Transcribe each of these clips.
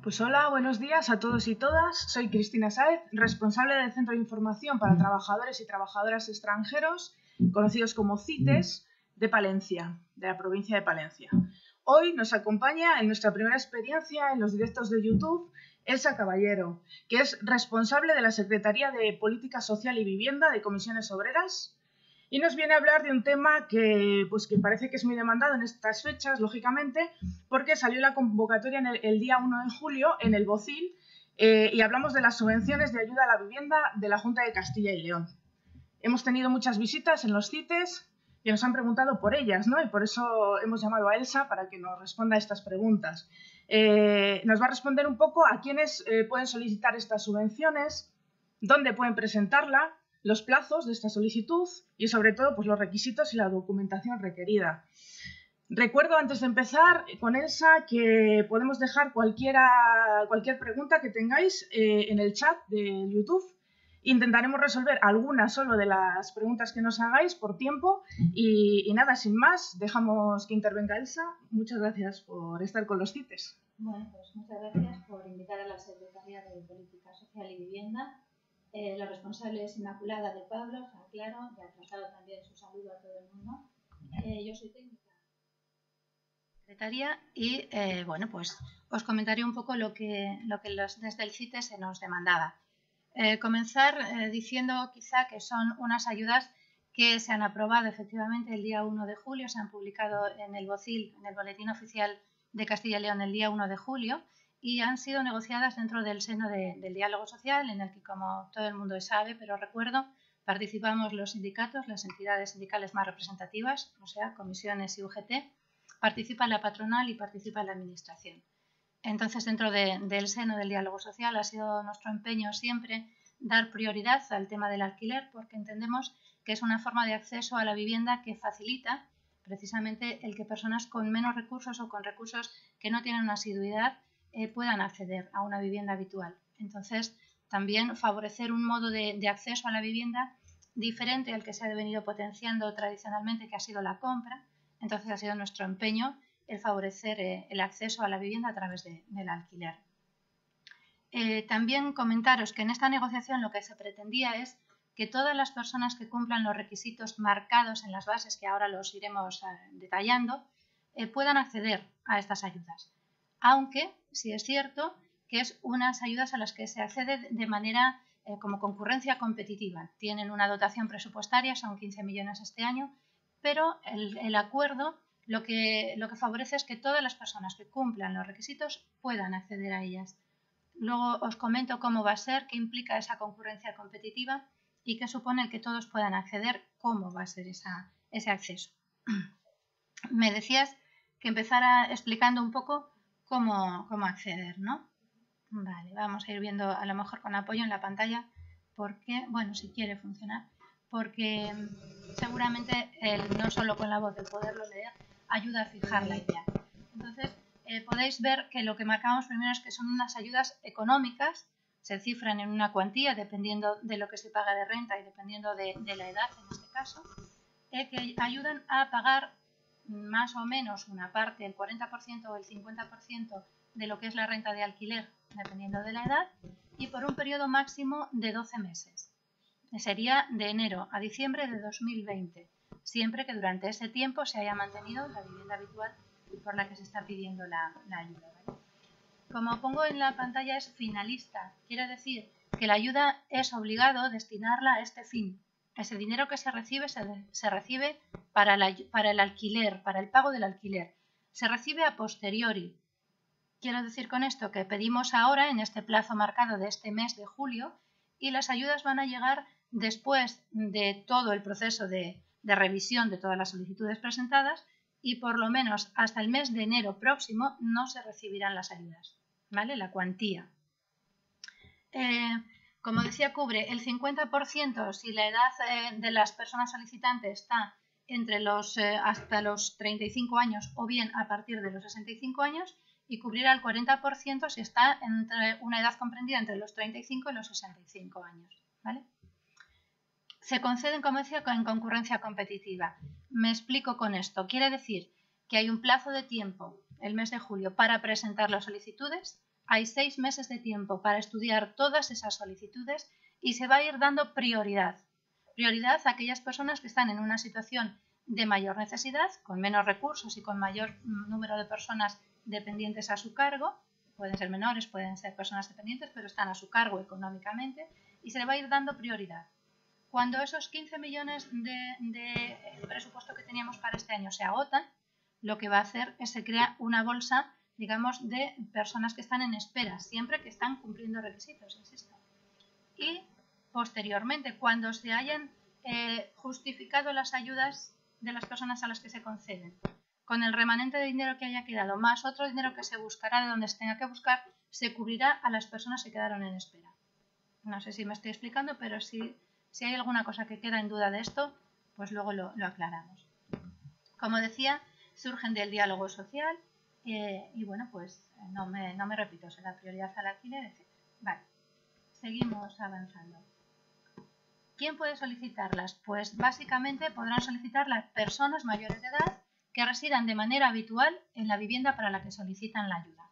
Pues hola, buenos días a todos y todas. Soy Cristina Sáez, responsable del Centro de Información para Trabajadores y Trabajadoras Extranjeros, conocidos como CITES, de Palencia, de la provincia de Palencia. Hoy nos acompaña en nuestra primera experiencia en los directos de YouTube Elsa Caballero, que es responsable de la Secretaría de Política Social y Vivienda de Comisiones Obreras, y nos viene a hablar de un tema que parece que es muy demandado en estas fechas, lógicamente, porque salió la convocatoria el día 1 de julio en el BOCIL y hablamos de las subvenciones de ayuda a la vivienda de la Junta de Castilla y León. Hemos tenido muchas visitas en los CITES y nos han preguntado por ellas, ¿no? Y por eso hemos llamado a Elsa para que nos responda a estas preguntas. Nos va a responder un poco a quiénes pueden solicitar estas subvenciones, dónde pueden presentarla, los plazos de esta solicitud y, sobre todo, pues los requisitos y la documentación requerida. Recuerdo, antes de empezar con Elsa, que podemos dejar cualquier pregunta que tengáis en el chat de YouTube. Intentaremos resolver algunas solo de las preguntas que nos hagáis por tiempo y nada, sin más, dejamos que intervenga Elsa. Muchas gracias por estar con los CITES. Bueno, pues muchas gracias por invitar a la Secretaría de Política Social y Vivienda. La responsable es Inmaculada de Pablo, está claro, ya ha tratado también su saludo a todo el mundo. Yo soy técnica secretaria y, bueno, pues os comentaré un poco lo que desde el CITES se nos demandaba. Comenzar diciendo quizá que son unas ayudas que se han aprobado efectivamente el día 1 de julio, se han publicado en el BOCIL, en el Boletín Oficial de Castilla y León, el día 1 de julio, y han sido negociadas dentro del seno del diálogo social, en el que, como todo el mundo sabe, pero recuerdo, participamos los sindicatos, las entidades sindicales más representativas, o sea, comisiones y UGT, participa la patronal y participa la administración. Entonces, dentro del seno del diálogo social ha sido nuestro empeño siempre dar prioridad al tema del alquiler, porque entendemos que es una forma de acceso a la vivienda que facilita precisamente el que personas con menos recursos o con recursos que no tienen una asiduidad puedan acceder a una vivienda habitual. Entonces, también favorecer un modo de acceso a la vivienda diferente al que se ha venido potenciando tradicionalmente, que ha sido la compra. Entonces, ha sido nuestro empeño el favorecer el acceso a la vivienda a través del alquiler. También comentaros que en esta negociación lo que se pretendía es que todas las personas que cumplan los requisitos marcados en las bases, que ahora los iremos detallando, puedan acceder a estas ayudas. Aunque sí es cierto que es unas ayudas a las que se accede de manera como concurrencia competitiva. Tienen una dotación presupuestaria, son 15 millones este año, pero el acuerdo lo que favorece es que todas las personas que cumplan los requisitos puedan acceder a ellas. Luego os comento cómo va a ser, qué implica esa concurrencia competitiva y qué supone el que todos puedan acceder, cómo va a ser ese acceso. Me decías que empezara explicando un poco cómo acceder, ¿no? Vale, vamos a ir viendo a lo mejor con apoyo en la pantalla porque, bueno, si quiere funcionar, porque seguramente no solo con la voz, el poderlo leer, ayuda a fijar la idea. Entonces, podéis ver que lo que marcamos primero es que son unas ayudas económicas, se cifran en una cuantía dependiendo de lo que se paga de renta y dependiendo de la edad en este caso, que ayudan a pagar más o menos una parte, el 40% o el 50% de lo que es la renta de alquiler, dependiendo de la edad, y por un periodo máximo de 12 meses. Sería de enero a diciembre de 2020, siempre que durante ese tiempo se haya mantenido la vivienda habitual por la que se está pidiendo la ayuda, ¿vale? Como pongo en la pantalla, es finalista, quiere decir que la ayuda es obligado destinarla a este fin. Ese dinero que se recibe para el alquiler, para el pago del alquiler. Se recibe a posteriori. Quiero decir con esto que pedimos ahora, en este plazo marcado de este mes de julio, y las ayudas van a llegar después de todo el proceso de revisión de todas las solicitudes presentadas y por lo menos hasta el mes de enero próximo no se recibirán las ayudas, ¿vale? La cuantía. Como decía, cubre el 50% si la edad de las personas solicitantes está entre hasta los 35 años o bien a partir de los 65 años y cubrirá el 40% si está entre una edad comprendida entre los 35 y los 65 años, ¿vale? Se conceden, como decía, en concurrencia competitiva. Me explico con esto. Quiere decir que hay un plazo de tiempo, el mes de julio, para presentar las solicitudes. hay 6 meses de tiempo para estudiar todas esas solicitudes y se va a ir dando prioridad. Prioridad a aquellas personas que están en una situación de mayor necesidad, con menos recursos y con mayor número de personas dependientes a su cargo. Pueden ser menores, pueden ser personas dependientes, pero están a su cargo económicamente y se le va a ir dando prioridad. Cuando esos 15 millones de presupuesto que teníamos para este año se agotan, lo que va a hacer es se crea una bolsa, digamos, de personas que están en espera, siempre que están cumpliendo requisitos, insisto. Y posteriormente, cuando se hayan justificado las ayudas de las personas a las que se conceden, con el remanente de dinero que haya quedado, más otro dinero que se buscará de donde se tenga que buscar, se cubrirá a las personas que quedaron en espera. No sé si me estoy explicando, pero si hay alguna cosa que queda en duda de esto, pues luego lo aclaramos. Como decía, surgen del diálogo social y bueno, pues no me repito, se da prioridad al alquiler, etc. Vale, seguimos avanzando. ¿Quién puede solicitarlas? Pues básicamente podrán solicitar las personas mayores de edad que residan de manera habitual en la vivienda para la que solicitan la ayuda.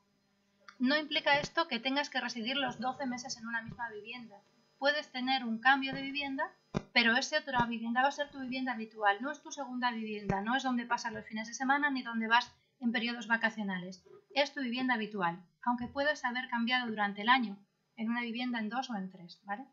No implica esto que tengas que residir los 12 meses en una misma vivienda. Puedes tener un cambio de vivienda, pero esa otra vivienda va a ser tu vivienda habitual, no es tu segunda vivienda, no es donde pasas los fines de semana ni donde vas en periodos vacacionales. Es tu vivienda habitual, aunque puedas haber cambiado durante el año en una vivienda en 2 o en 3, ¿vale?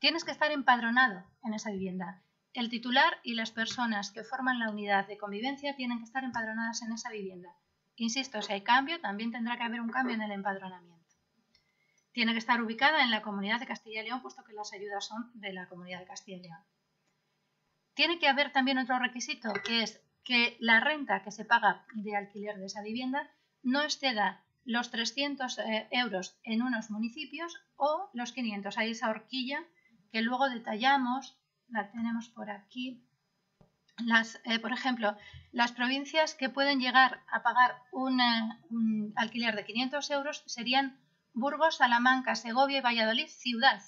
Tienes que estar empadronado en esa vivienda. El titular y las personas que forman la unidad de convivencia tienen que estar empadronadas en esa vivienda. Insisto, si hay cambio, también tendrá que haber un cambio en el empadronamiento. Tiene que estar ubicada en la Comunidad de Castilla y León, puesto que las ayudas son de la Comunidad de Castilla y León. Tiene que haber también otro requisito, que es que la renta que se paga de alquiler de esa vivienda no exceda los 300 euros en unos municipios o los 500. Hay esa horquilla que luego detallamos, la tenemos por aquí. Por ejemplo, las provincias que pueden llegar a pagar un alquiler de 500 euros serían Burgos, Salamanca, Segovia y Valladolid, ciudad,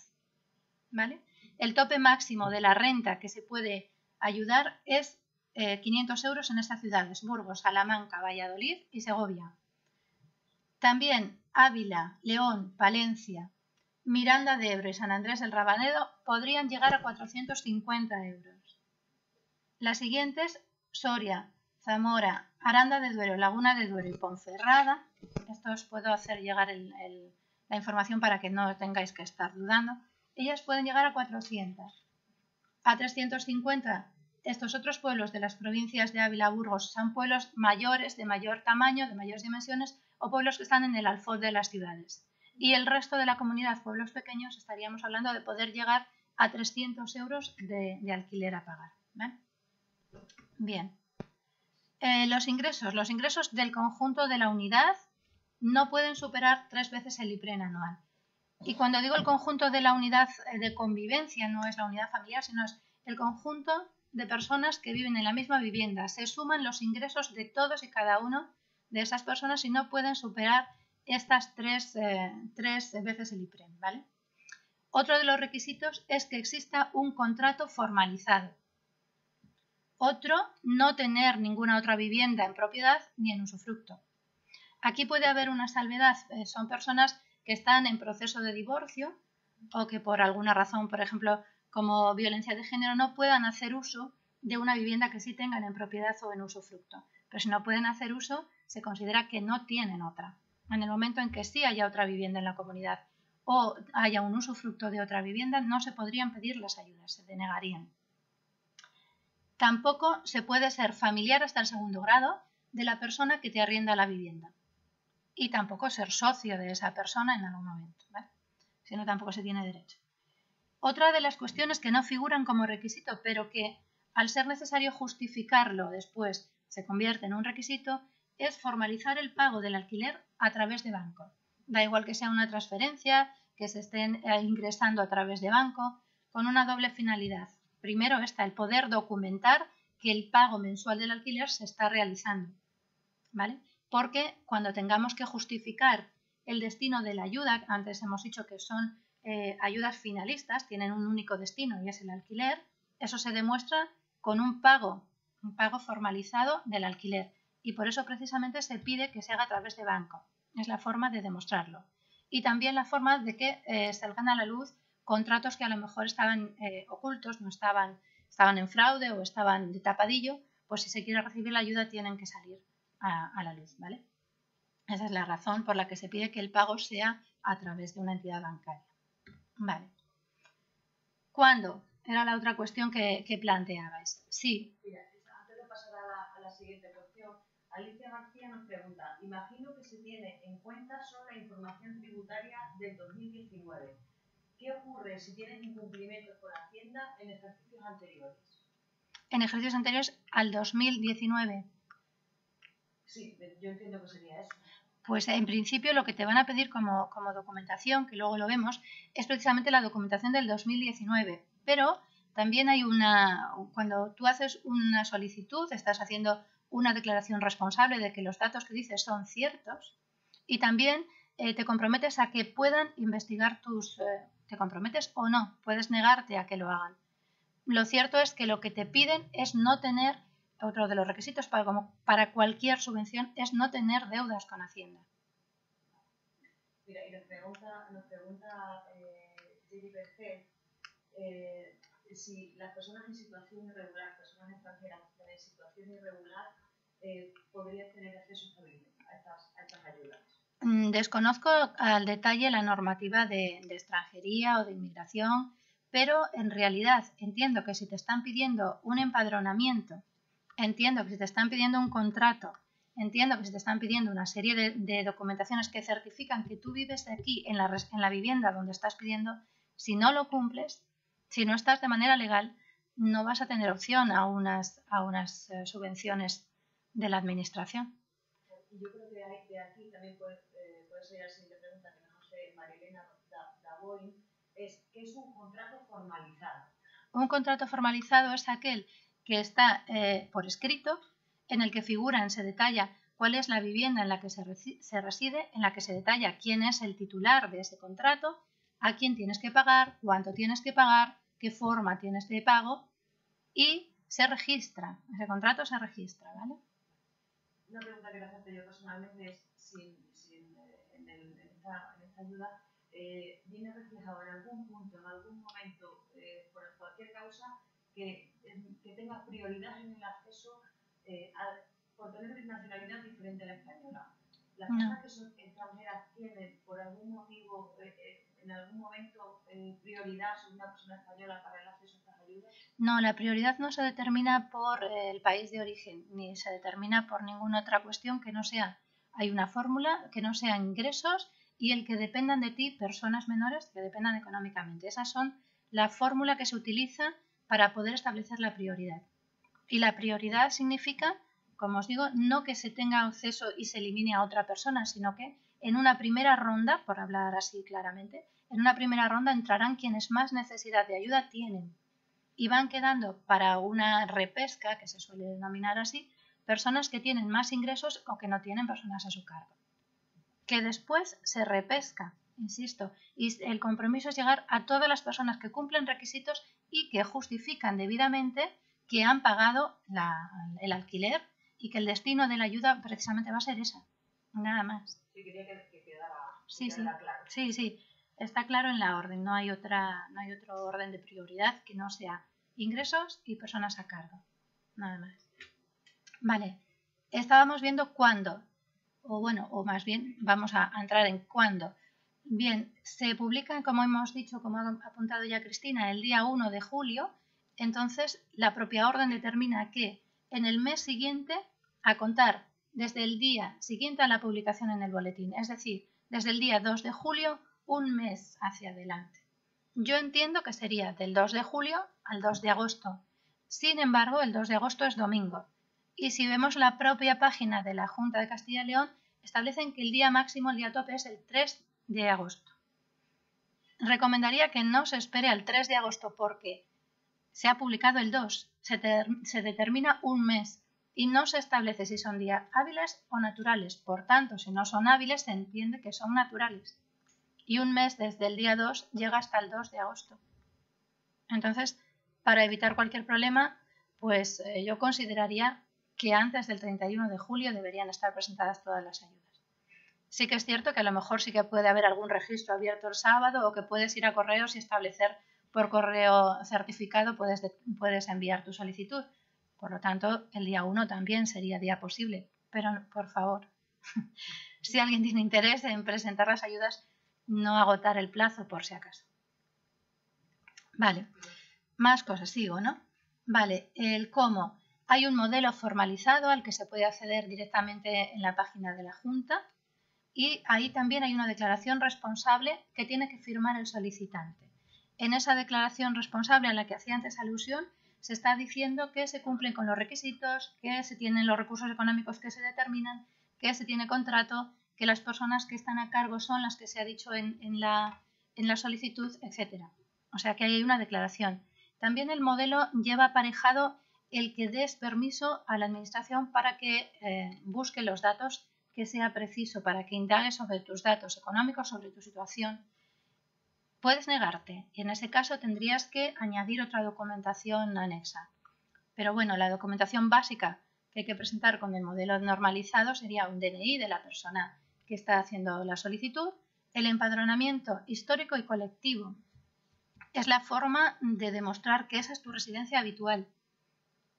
¿vale? El tope máximo de la renta que se puede ayudar es 500 euros en estas ciudades, Burgos, Salamanca, Valladolid y Segovia. También Ávila, León, Palencia, Miranda de Ebro y San Andrés del Rabanedo podrían llegar a 450 euros. Las siguientes, Soria, Zamora, Aranda de Duero, Laguna de Duero y Ponferrada. Esto os puedo hacer llegar la información para que no tengáis que estar dudando. Ellas pueden llegar a 400. A 350, estos otros pueblos de las provincias de Ávila, Burgos, son pueblos mayores, de mayor tamaño, de mayores dimensiones, o pueblos que están en el alfoz de las ciudades. Y el resto de la comunidad, pueblos pequeños, estaríamos hablando de poder llegar a 300 euros de alquiler a pagar, ¿vale? Bien, los ingresos del conjunto de la unidad no pueden superar 3 veces el IPREN anual. Y cuando digo el conjunto de la unidad de convivencia, no es la unidad familiar, sino es el conjunto de personas que viven en la misma vivienda. Se suman los ingresos de todos y cada uno de esas personas y no pueden superar estas 3 veces el IPREN, ¿vale? Otro de los requisitos es que exista un contrato formalizado. Otro, no tener ninguna otra vivienda en propiedad ni en usufructo. Aquí puede haber una salvedad, son personas que están en proceso de divorcio o que por alguna razón, por ejemplo, como violencia de género, no puedan hacer uso de una vivienda que sí tengan en propiedad o en usufructo. Pero si no pueden hacer uso, se considera que no tienen otra. En el momento en que sí haya otra vivienda en la comunidad o haya un usufructo de otra vivienda, no se podrían pedir las ayudas, se denegarían. Tampoco se puede ser familiar hasta el 2º grado de la persona que te arrienda la vivienda. Y tampoco ser socio de esa persona en algún momento, ¿vale? Si no, tampoco se tiene derecho. Otra de las cuestiones que no figuran como requisito, pero que al ser necesario justificarlo después se convierte en un requisito, es formalizar el pago del alquiler a través de banco. Da igual que sea una transferencia, que se estén ingresando a través de banco, con una doble finalidad. Primero está el poder documentar que el pago mensual del alquiler se está realizando, ¿vale? Porque cuando tengamos que justificar el destino de la ayuda, antes hemos dicho que son ayudas finalistas, tienen un único destino y es el alquiler, eso se demuestra con un pago formalizado del alquiler y por eso precisamente se pide que se haga a través de banco. Es la forma de demostrarlo. Y también la forma de que salgan a la luz contratos que a lo mejor estaban ocultos, no estaban en fraude o estaban de tapadillo, pues si se quiere recibir la ayuda tienen que salir a la luz, ¿vale? Esa es la razón por la que se pide que el pago sea a través de una entidad bancaria. Vale. ¿Cuándo? Era la otra cuestión que planteabais. Sí. Mira, antes de pasar a la siguiente cuestión, Alicia García nos pregunta, imagino que se tiene en cuenta solo la información tributaria del 2019. ¿Qué ocurre si tienen incumplimientos con Hacienda en ejercicios anteriores? En ejercicios anteriores al 2019. Sí, yo entiendo que sería eso. Pues en principio lo que te van a pedir como documentación, que luego lo vemos, es precisamente la documentación del 2019. Pero también hay cuando tú haces una solicitud, estás haciendo una declaración responsable de que los datos que dices son ciertos y también te comprometes a que puedan investigar te comprometes o no, puedes negarte a que lo hagan. Lo cierto es que lo que te piden es no tener, otro de los requisitos para cualquier subvención es no tener deudas con Hacienda. Mira, y nos pregunta Giri Berger, si las personas en situación irregular, personas extranjeras en situación irregular, podrían tener acceso a estas ayudas. Desconozco al detalle la normativa de extranjería o de inmigración, pero en realidad entiendo que si te están pidiendo un empadronamiento, entiendo que si te están pidiendo un contrato, entiendo que si te están pidiendo una serie de documentaciones que certifican que tú vives aquí en la vivienda donde estás pidiendo, si no lo cumples, si no estás de manera legal, no vas a tener opción a unas subvenciones de la administración. Y yo creo que de aquí también puede ser la siguiente pregunta que nos hace Marilena Daboin, es ¿qué es un contrato formalizado? Un contrato formalizado es aquel que está por escrito, en el que figuran, se detalla cuál es la vivienda en la que se reside, en la que se detalla quién es el titular de ese contrato, a quién tienes que pagar, cuánto tienes que pagar, qué forma tienes de pago y se registra, ese contrato se registra, ¿vale? Una pregunta que le hago yo personalmente es si en esta ayuda viene reflejado en algún punto, en algún momento, por cualquier causa, que tenga prioridad en el acceso por tener una nacionalidad diferente a la española. Las personas que son extranjeras tienen por algún motivo, en algún momento, prioridad sobre una persona española para el acceso a estas ayudas. No, la prioridad no se determina por el país de origen, ni se determina por ninguna otra cuestión que no sea, hay una fórmula, que no sea ingresos y el que dependan de ti personas menores que dependan económicamente. Esas son la fórmula que se utiliza para poder establecer la prioridad. Y la prioridad significa, como os digo, no que se tenga acceso y se elimine a otra persona, sino que en una primera ronda, por hablar así claramente, en una primera ronda entrarán quienes más necesidad de ayuda tienen. Y van quedando para una repesca, que se suele denominar así, personas que tienen más ingresos o que no tienen personas a su cargo. Que después se repesca, insisto, y el compromiso es llegar a todas las personas que cumplen requisitos y que justifican debidamente que han pagado el alquiler y que el destino de la ayuda precisamente va a ser esa, nada más. Sí, quería que quedara claro. Sí, está claro en la orden, no hay otro orden de prioridad que no sea ingresos y personas a cargo, nada más. Vale, estábamos viendo cuándo, o más bien vamos a entrar en cuándo. Bien, se publica, como hemos dicho, como ha apuntado ya Cristina, el día 1 de julio, entonces la propia orden determina que en el mes siguiente, a contar desde el día siguiente a la publicación en el boletín, es decir, desde el día 2 de julio, un mes hacia adelante. Yo entiendo que sería del 2 de julio al 2 de agosto. Sin embargo, el 2 de agosto es domingo. Y si vemos la propia página de la Junta de Castilla y León, establecen que el día máximo, el día tope, es el 3 de agosto. Recomendaría que no se espere al 3 de agosto porque se ha publicado el 2, se determina un mes y no se establece si son días hábiles o naturales. Por tanto, si no son hábiles, se entiende que son naturales. Y un mes desde el día 2 llega hasta el 2 de agosto. Entonces, para evitar cualquier problema, pues yo consideraría que antes del 31 de julio deberían estar presentadas todas las ayudas. Sí que es cierto que a lo mejor sí que puede haber algún registro abierto el sábado o que puedes ir a correos y establecer por correo certificado, puedes enviar tu solicitud. Por lo tanto, el día 1 también sería día posible. Pero, por favor, si alguien tiene interés en presentar las ayudas, no agotar el plazo por si acaso. Vale, más cosas, sigo, ¿no? Vale, el cómo. Hay un modelo formalizado al que se puede acceder directamente en la página de la Junta y ahí también hay una declaración responsable que tiene que firmar el solicitante. En esa declaración responsable a la que hacía antes alusión, se está diciendo que se cumplen con los requisitos, que se tienen los recursos económicos que se determinan, que se tiene contrato, que las personas que están a cargo son las que se ha dicho en la solicitud, etc. O sea que ahí hay una declaración. También el modelo lleva aparejado el que des permiso a la Administración para que busque los datos que sea preciso, para que indague sobre tus datos económicos, sobre tu situación. Puedes negarte y en ese caso tendrías que añadir otra documentación anexa. Pero bueno, la documentación básica que hay que presentar con el modelo normalizado sería un DNI de la persona que está haciendo la solicitud, el empadronamiento histórico y colectivo. Es la forma de demostrar que esa es tu residencia habitual.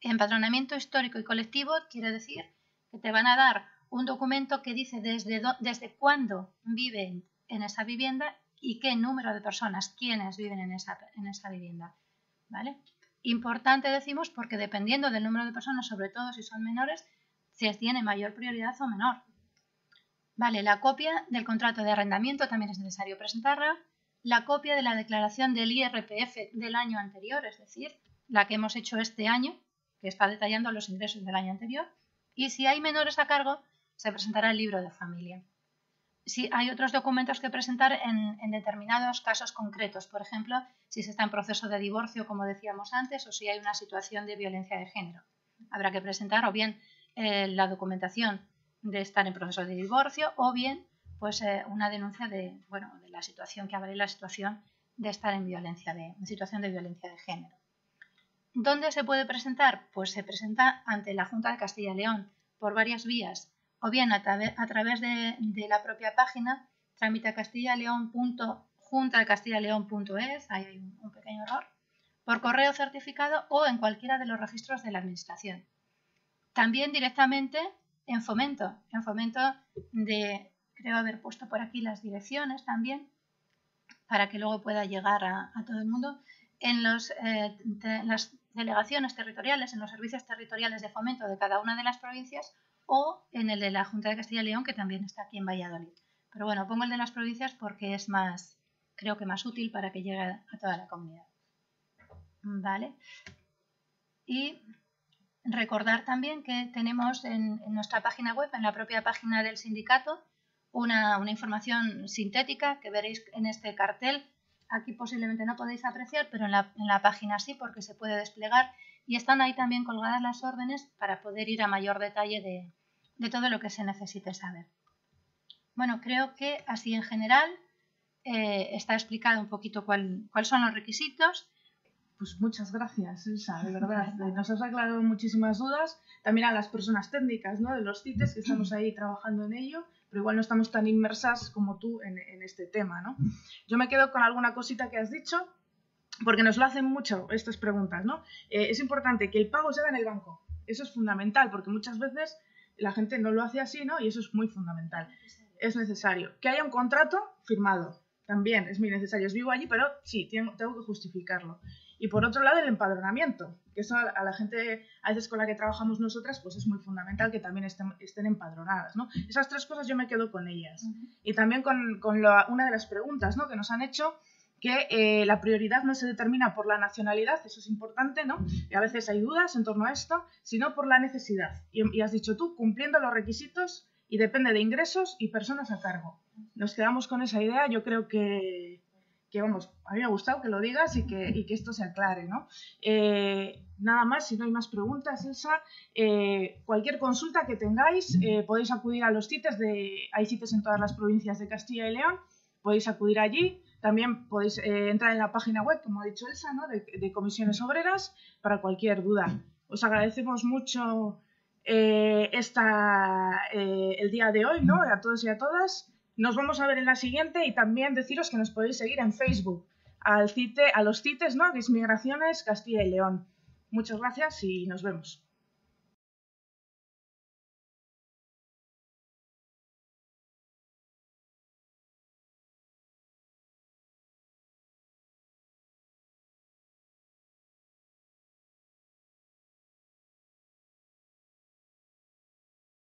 Empadronamiento histórico y colectivo quiere decir que te van a dar un documento que dice desde cuándo viven en esa vivienda y qué número de personas, quiénes viven en esa vivienda. ¿Vale? Importante, decimos, porque dependiendo del número de personas, sobre todo si son menores, se tiene mayor prioridad o menor. Vale, la copia del contrato de arrendamiento también es necesario presentarla. La copia de la declaración del IRPF del año anterior, es decir, la que hemos hecho este año, que está detallando los ingresos del año anterior. Y si hay menores a cargo, se presentará el libro de familia. Si hay otros documentos que presentar en determinados casos concretos, por ejemplo, si se está en proceso de divorcio, como decíamos antes, o si hay una situación de violencia de género. Habrá que presentar o bien la documentación de estar en proceso de divorcio o bien pues, una denuncia de la situación que avale la situación de estar en situación de violencia de género. ¿Dónde se puede presentar? Pues se presenta ante la Junta de Castilla y León por varias vías, o bien a través de la propia página tramitacastillaleon.juntadecastillaleon.es, ahí hay un pequeño error, por correo certificado o en cualquiera de los registros de la Administración. También directamente en Fomento. En Fomento creo haber puesto por aquí las direcciones también, para que luego pueda llegar a todo el mundo. En las delegaciones territoriales, en los servicios territoriales de fomento de cada una de las provincias o en el de la Junta de Castilla y León, que también está aquí en Valladolid. Pero bueno, pongo el de las provincias porque es creo que más útil para que llegue a toda la comunidad. Vale. Y recordar también que tenemos en nuestra página web, en la propia página del sindicato, una información sintética que veréis en este cartel. Aquí posiblemente no podéis apreciar, pero en la página sí, porque se puede desplegar y están ahí también colgadas las órdenes para poder ir a mayor detalle de todo lo que se necesite saber. Bueno, creo que así en general está explicado un poquito cuáles son los requisitos. Pues muchas gracias, Elsa, de verdad. Nos has aclarado muchísimas dudas. También a las personas técnicas, ¿no?, de los CITES, que estamos ahí trabajando en ello, pero igual no estamos tan inmersas como tú en este tema, ¿no? Yo me quedo con alguna cosita que has dicho, porque nos lo hacen mucho estas preguntas, ¿no? Es importante que el pago se haga en el banco. Eso es fundamental, porque muchas veces la gente no lo hace así, ¿no? Y eso es muy fundamental. Es necesario. Que haya un contrato firmado. También es muy necesario. Os vivo allí, pero sí, tengo que justificarlo. Y por otro lado, el empadronamiento, que eso a la gente a veces con la que trabajamos nosotras, pues es muy fundamental que también estén empadronadas, ¿no? Esas tres cosas yo me quedo con ellas. Y también con una de las preguntas, ¿no?, que nos han hecho, que la prioridad no se determina por la nacionalidad, eso es importante, ¿no? Y a veces hay dudas en torno a esto, sino por la necesidad. Y has dicho tú, cumpliendo los requisitos y depende de ingresos y personas a cargo. Nos quedamos con esa idea, yo creo que vamos, a mí me ha gustado que lo digas y que esto se aclare, ¿no? Nada más, si no hay más preguntas, Elsa, cualquier consulta que tengáis, podéis acudir a los CITES, hay CITES en todas las provincias de Castilla y León, podéis acudir allí, también podéis entrar en la página web, como ha dicho Elsa, ¿no?, de Comisiones Obreras, para cualquier duda. Os agradecemos mucho el día de hoy, ¿no?, a todos y a todas. Nos vamos a ver en la siguiente y también deciros que nos podéis seguir en Facebook, a los CITES, ¿no? Que es Migraciones Castilla y León. Muchas gracias y nos vemos.